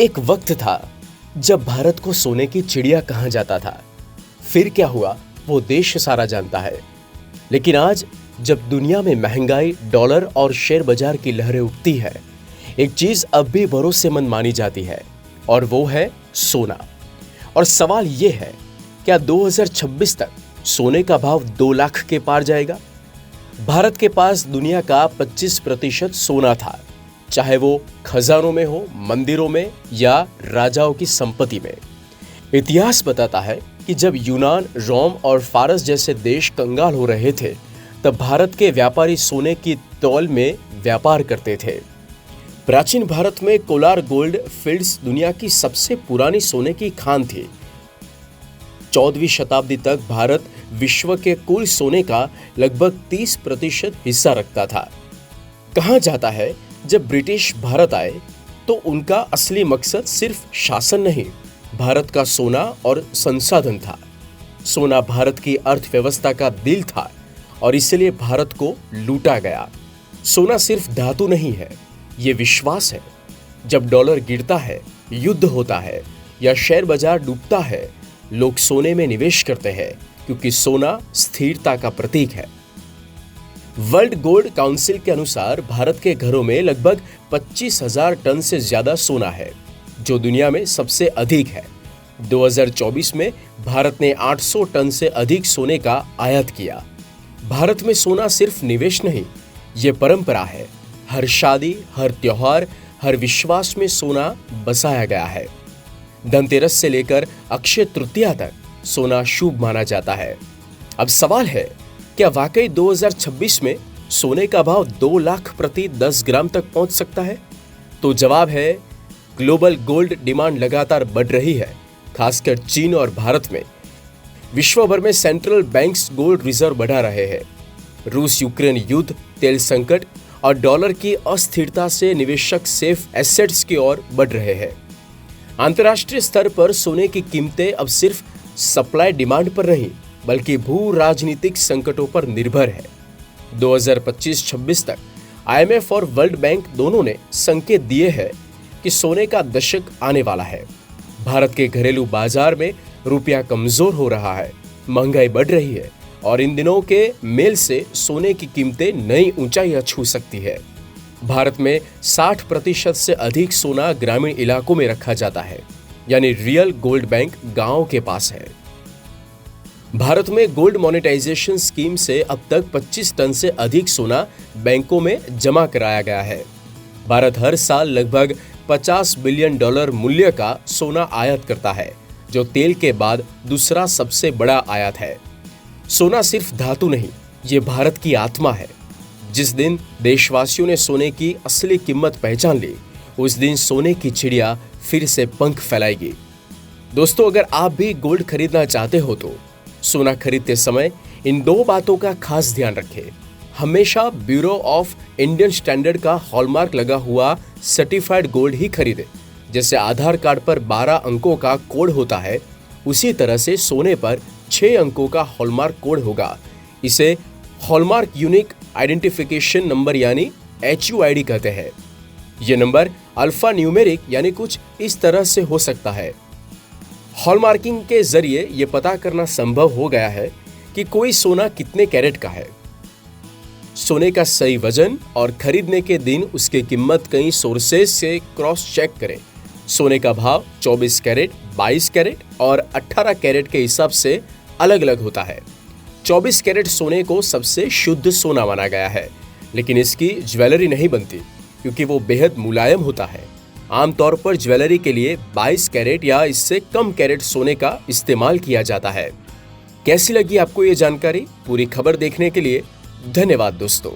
एक वक्त था जब भारत को सोने की चिड़िया कहा जाता था। फिर क्या हुआ वो देश सारा जानता है। लेकिन आज जब दुनिया में महंगाई, डॉलर और शेयर बाजार की लहरें उठती है, एक चीज अब भी भरोसेमंद मानी जाती है और वो है सोना। और सवाल ये है, क्या 2026 तक सोने का भाव 2 लाख के पार जाएगा? भारत के पास दुनिया का 25% सोना था, चाहे वो खजानों में हो, मंदिरों में या राजाओं की संपत्ति में। इतिहास बताता है कि जब यूनान, रोम और फारस जैसे देश कंगाल हो रहे थे, तब भारत के व्यापारी सोने की तौल में व्यापार करते थे। प्राचीन भारत में कोलार गोल्ड फील्ड्स दुनिया की सबसे पुरानी सोने की खान थी। 14वीं शताब्दी तक भारत विश्व के कुल सोने का लगभग 30% हिस्सा रखता था। कहा जाता है, जब ब्रिटिश भारत आए तो उनका असली मकसद सिर्फ शासन नहीं, भारत का सोना और संसाधन था। सोना भारत की अर्थव्यवस्था का दिल था और इसलिए भारत को लूटा गया। सोना सिर्फ धातु नहीं है, ये विश्वास है। जब डॉलर गिरता है, युद्ध होता है या शेयर बाजार डूबता है, लोग सोने में निवेश करते हैं क्योंकि सोना स्थिरता का प्रतीक है। वर्ल्ड गोल्ड काउंसिल के अनुसार भारत के घरों में लगभग 25,000 टन से ज्यादा सोना है, जो दुनिया में सबसे अधिक है। 2024 में भारत ने 800 टन से अधिक सोने का आयात किया। भारत में सोना सिर्फ निवेश नहीं, ये परंपरा है। हर शादी, हर त्योहार, हर विश्वास में सोना बसाया गया है। धनतेरस से लेकर अक्षय तृतीया तक सोना शुभ माना जाता है। अब सवाल है, क्या वाकई 2026 में सोने का भाव 2 लाख प्रति 10 ग्राम तक पहुंच सकता है? तो जवाब है, ग्लोबल गोल्ड डिमांड लगातार बढ़ रही है, खासकर चीन और भारत में। विश्व भर में सेंट्रल बैंक्स गोल्ड रिजर्व बढ़ा रहे हैं। रूस यूक्रेन युद्ध, तेल संकट और डॉलर की अस्थिरता से निवेशक सेफ एसेट्स की ओर बढ़ रहे हैं। अंतर्राष्ट्रीय स्तर पर सोने की कीमतें अब सिर्फ सप्लाई डिमांड पर नहीं, बल्कि भू राजनीतिक संकटों पर निर्भर है। 2025-26 तक IMF और वर्ल्ड बैंक दोनों ने संकेत दिए हैं कि सोने का दशक आने वाला है। भारत के घरेलू बाजार में रुपया कमजोर हो रहा है, महंगाई बढ़ रही है और इन दिनों के मेल से सोने की कीमतें नई ऊंचाइयां छू सकती है। भारत में 60% से अधिक सोना ग्रामीण इलाकों में रखा जाता है, यानी रियल गोल्ड बैंक गांवों के पास है। भारत में गोल्ड मोनेटाइजेशन स्कीम से अब तक 25 टन से अधिक सोना बैंकों में जमा कराया गया है। भारत हर साल लगभग $50 बिलियन मूल्य का सोना आयात करता है, जो तेल के बाद दूसरा सबसे बड़ा आयात है। सोना सिर्फ धातु नहीं, ये भारत की आत्मा है। जिस दिन देशवासियों ने सोने की असली कीमत पहचान ली, उस दिन सोने की चिड़िया फिर से पंख फैलाएगी। दोस्तों, अगर आप भी गोल्ड खरीदना चाहते हो तो सोना खरीदते समय इन 2 बातों का खास ध्यान रखें। हमेशा ब्यूरो ऑफ इंडियन स्टैंडर्ड का हॉलमार्क लगा हुआ सर्टिफाइड गोल्ड ही खरीदें। जैसे आधार कार्ड पर 12 अंकों का कोड होता है, उसी तरह से सोने पर 6 अंकों का हॉलमार्क कोड होगा। इसे हॉलमार्क यूनिक आइडेंटिफिकेशन नंबर यानी HUID कहते हैं। यह नंबर अल्फा न्यूमेरिक यानी कुछ इस तरह से हो सकता है। हॉलमार्किंग के जरिए यह पता करना संभव हो गया है कि कोई सोना कितने कैरेट का है। सोने का सही वजन और खरीदने के दिन उसकी कीमत कई सोर्सेज से क्रॉस चेक करें। सोने का भाव 24 कैरेट, 22 कैरेट और 18 कैरेट के हिसाब से अलग अलग होता है। 24 कैरेट सोने को सबसे शुद्ध सोना माना गया है, लेकिन इसकी ज्वेलरी नहीं बनती क्योंकि वो बेहद मुलायम होता है। आमतौर पर ज्वेलरी के लिए 22 कैरेट या इससे कम कैरेट सोने का इस्तेमाल किया जाता है। कैसी लगी आपको ये जानकारी? पूरी खबर देखने के लिए धन्यवाद दोस्तों।